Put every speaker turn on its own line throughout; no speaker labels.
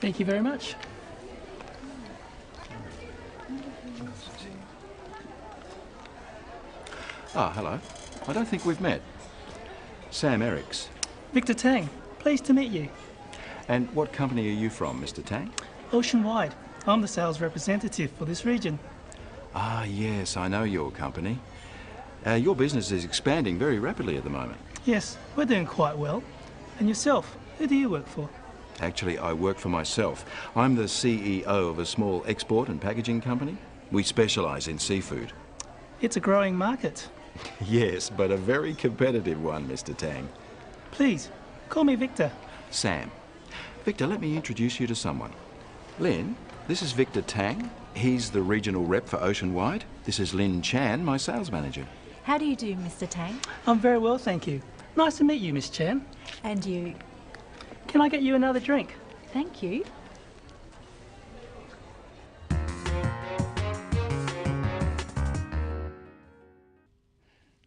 Thank you very much.
Ah, hello. I don't think we've met. Sam Ericks.
Victor Tang, pleased to meet you.
And what company are you from, Mr. Tang?
Ocean-wide. I'm the sales representative for this region.
Ah, yes, I know your company. Your business is expanding very rapidly at the moment.
Yes, we're doing quite well. And yourself, who do you work for?
Actually, I work for myself. I'm the CEO of a small export and packaging company. We specialise in seafood.
It's a growing market.
Yes, but a very competitive one, Mr. Tang.
Please, call me Victor.
Sam. Victor, let me introduce you to someone. Lynn, this is Victor Tang. He's the regional rep for Ocean-wide. This is Lynn Chan, my sales manager.
How do you do, Mr. Tang?
I'm very well, thank you. Nice to meet you, Miss Chan.
And you?
Can I get you another drink?
Thank you.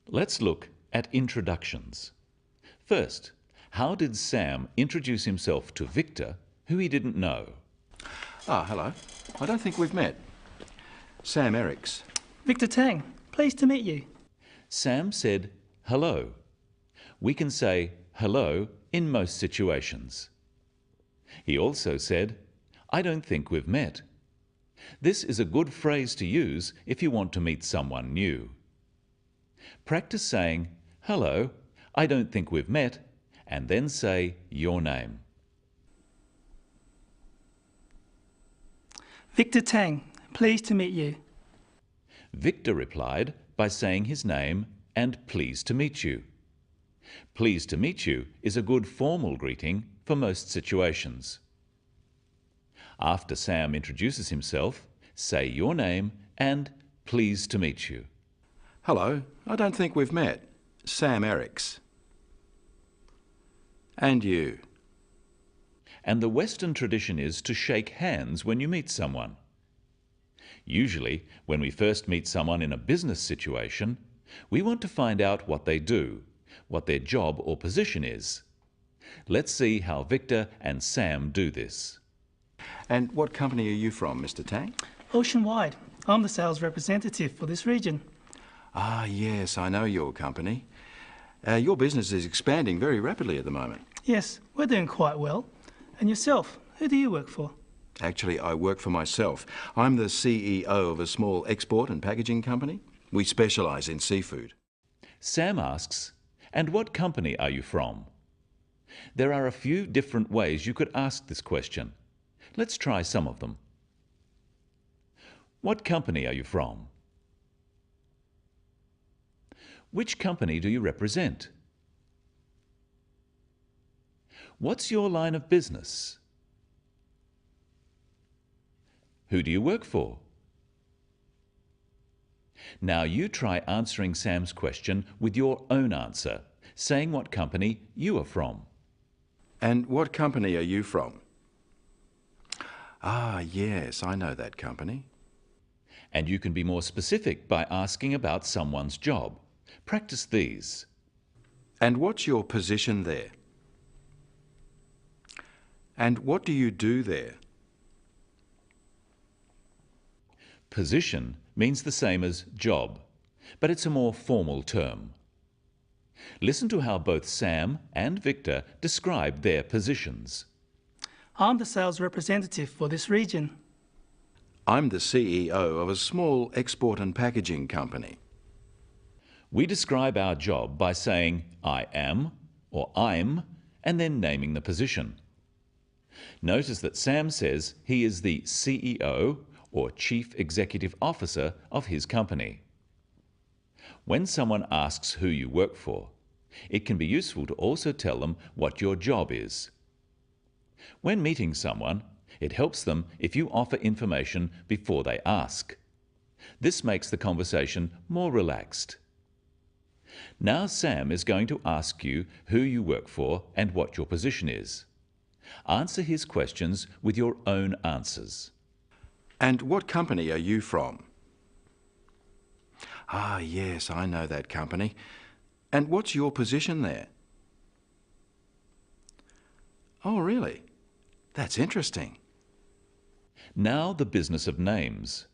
Let's look at introductions. First, how did Sam introduce himself to Victor, who he didn't know?
Ah, hello. I don't think we've met. Sam Ericks.
Victor Tang, pleased to meet you.
Sam said, hello. We can say hello in most situations. He also said, I don't think we've met. This is a good phrase to use if you want to meet someone new. Practice saying, hello, I don't think we've met, and then say your name.
Victor Tang, pleased to meet you.
Victor replied by saying his name and pleased to meet you. Pleased to meet you is a good formal greeting for most situations. After Sam introduces himself, say your name and pleased to meet you.
Hello. I don't think we've met. Sam Ericks. And you?
And the Western tradition is to shake hands when you meet someone. Usually, when we first meet someone in a business situation, we want to find out what they do, what their job or position is. Let's see how Victor and Sam do this.
And what company are you from, Mr. Tang?
Ocean-wide. I'm the sales representative for this region.
Ah, yes, I know your company. Your business is expanding very rapidly at the moment.
Yes, we're doing quite well. And yourself, who do you work for?
Actually, I work for myself. I'm the CEO of a small export and packaging company. We specialise in seafood.
Sam asks, and what company are you from? There are a few different ways you could ask this question. Let's try some of them. What company are you from? Which company do you represent? What's your line of business? Who do you work for? Now you try answering Sam's question with your own answer, saying what company you are from.
And what company are you from? Ah, yes, I know that company.
And you can be more specific by asking about someone's job. Practice these.
And what's your position there? And what do you do there?
Position means the same as job, but it's a more formal term. Listen to how both Sam and Victor describe their positions.
I'm the sales representative for this region.
I'm the CEO of a small export and packaging company.
We describe our job by saying I am or I'm and then naming the position. Notice that Sam says he is the CEO or Chief Executive Officer of his company. When someone asks who you work for, it can be useful to also tell them what your job is. When meeting someone, it helps them if you offer information before they ask. This makes the conversation more relaxed. Now Sam is going to ask you who you work for and what your position is. Answer his questions with your own answers.
And what company are you from? Ah, yes, I know that company. And what's your position there? Oh, really? That's interesting.
Now the business of names.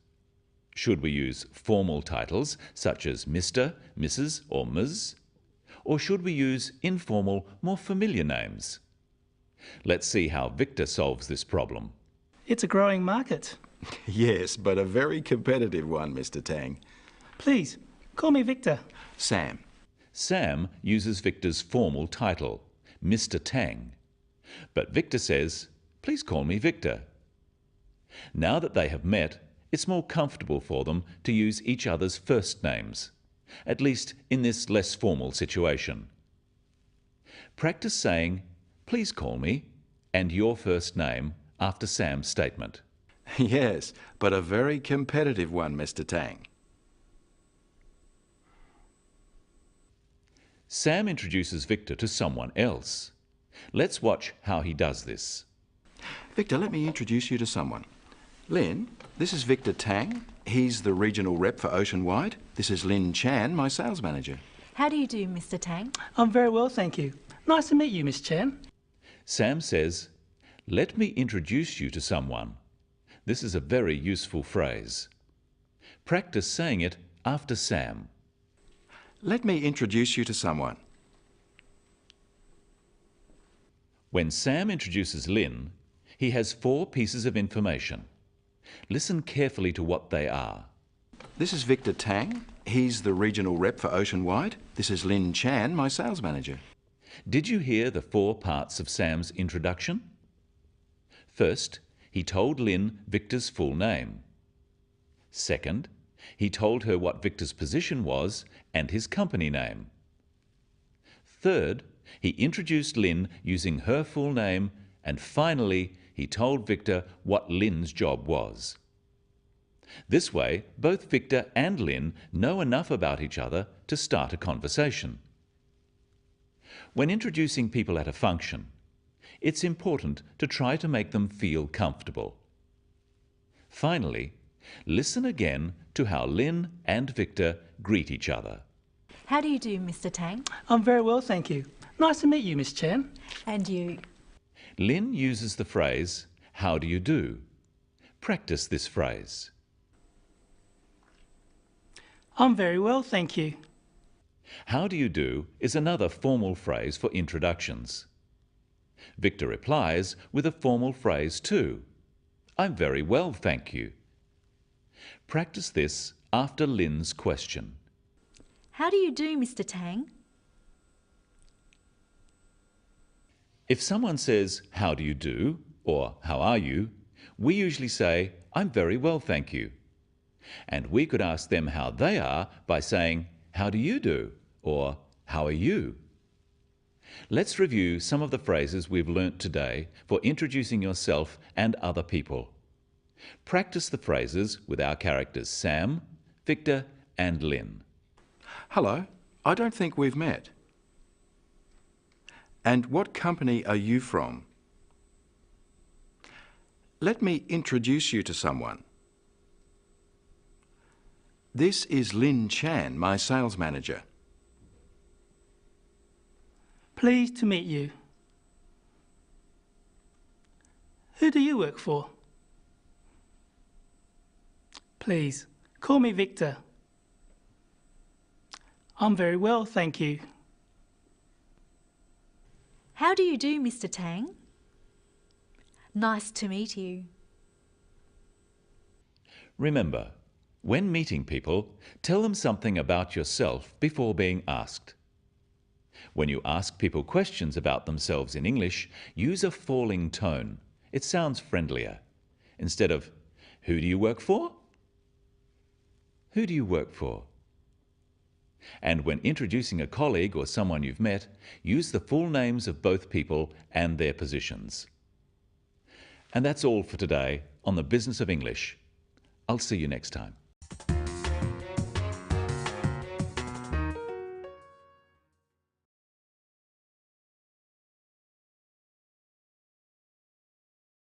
Should we use formal titles such as Mr., Mrs. or Ms? Or should we use informal, more familiar names? Let's see how Victor solves this problem.
It's a growing market.
Yes, but a very competitive one, Mr. Tang.
Please, call me Victor.
Sam.
Sam uses Victor's formal title, Mr. Tang. But Victor says, please call me Victor. Now that they have met, it's more comfortable for them to use each other's first names, at least in this less formal situation. Practice saying, please call me, and your first name after Sam's statement.
Yes, but a very competitive one, Mr. Tang.
Sam introduces Victor to someone else. Let's watch how he does this.
Victor, let me introduce you to someone. Lin, this is Victor Tang. He's the regional rep for Oceanwide. This is Lin Chan, my sales manager.
How do you do, Mr. Tang?
I'm very well, thank you. Nice to meet you, Miss Chan.
Sam says, let me introduce you to someone. This is a very useful phrase. Practice saying it after Sam.
Let me introduce you to someone.
When Sam introduces Lin, he has 4 pieces of information. Listen carefully to what they are.
This is Victor Tang. He's the regional rep for Oceanwide. This is Lin Chan, my sales manager.
Did you hear the 4 parts of Sam's introduction? First, he told Lin Victor's full name. Second, he told her what Victor's position was and his company name. Third, he introduced Lin using her full name, and finally, he told Victor what Lin's job was. This way, both Victor and Lin know enough about each other to start a conversation. When introducing people at a function, it's important to try to make them feel comfortable. Finally, listen again to how Lin and Victor greet each other.
How do you do, Mr. Tang?
I'm very well, thank you. Nice to meet you, Miss Chan.
And you?
Lin uses the phrase, how do you do? Practice this phrase.
I'm very well, thank you.
How do you do is another formal phrase for introductions. Victor replies with a formal phrase too. I'm very well, thank you. Practice this after Lin's question.
How do you do, Mr. Tang?
If someone says, how do you do? Or how are you? We usually say, I'm very well, thank you. And we could ask them how they are by saying, how do you do? Or how are you? Let's review some of the phrases we've learnt today for introducing yourself and other people. Practice the phrases with our characters Sam, Victor and Lin.
Hello, I don't think we've met. And what company are you from? Let me introduce you to someone. This is Lin Chan, my sales manager.
Pleased to meet you. Who do you work for? Please, call me Victor. I'm very well, thank you.
How do you do, Mr. Tang? Nice to meet you.
Remember, when meeting people, tell them something about yourself before being asked. When you ask people questions about themselves in English, use a falling tone. It sounds friendlier. Instead of, who do you work for? Who do you work for? And when introducing a colleague or someone you've met, use the full names of both people and their positions. And that's all for today on the Business of English. I'll see you next time.